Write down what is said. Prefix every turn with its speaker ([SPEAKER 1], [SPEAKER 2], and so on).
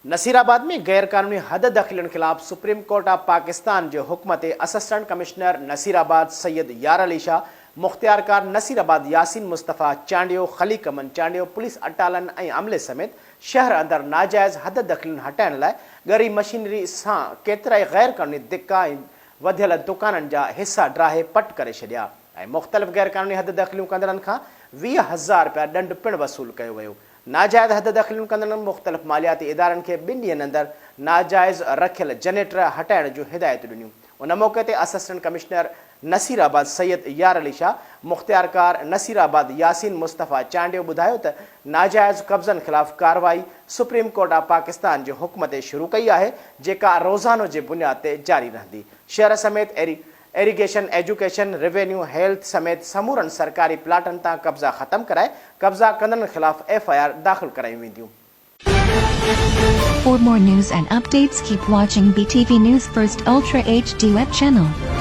[SPEAKER 1] नसीराबाद में गैर कानूनी हद दखिलन खिलाफ सुप्रीम कोर्ट ऑफ पाकिस्तान जो हुक्म ते असिस्टेंट कमिश्नर नसीराबाद सैयद यार अली शाह, मुख्तियारकार नसीराबाद यासीन मुस्तफ़ा चांडियो, खलीक अमन चांडियो पुलिस अटालन ऐं अमले समेत शहर अंदर नाजायज़ हद दखिलन हटाइण लाइ गरी मशीनरी सां केतिराई गैर कानूनी दिक्का ऐं वधियल दुकाननि जा हिसा ड्राहे पट करे छॾिया ऐं मुख़्तलिफ़ गैर कानूनी हद दखिलियूं कंदड़नि खां 20,000 रुपया ॾंड पिणु वसूल कयो वियो। नाजायज़ हद दखिलियूं कंदड़नि मुख़्तलिफ़ मालियाती इदारनि खे 2 ॾींहनि अंदरि नाजायज़ रखियल जनरेटर हटाइण जूं हिदायतूं ॾिनियूं। उन मौक़े ते असिस्टेंट कमिश्नर नसीराबाद सैयद यार अली शाह, मुख्तियारकार नसीराबाद यासीन मुस्तफ़ा चांडियो ॿुधायो त नाजायज़ कब्ज़नि खिलाफ़ कार्रवाई सुप्रीम कोर्ट ऑफ पाकिस्तान जे हुक्म ते शुरू कई आहे, जेका रोज़ानो जे बुनियाद ते जारी रहंदी। शहर समेत एरीगेशन, एजुकेशन, रेवेन्यू, हेल्थ समेत समूरनि सरकारी प्लाटनि तां कब्ज़ा ख़त्म कराए कब्ज़ा कंदड़नि खिलाफ़ FIR दाख़िल करायूं वेंदियूं।
[SPEAKER 2] For more news and updates, keep watching BTV News First Ultra HD web channel.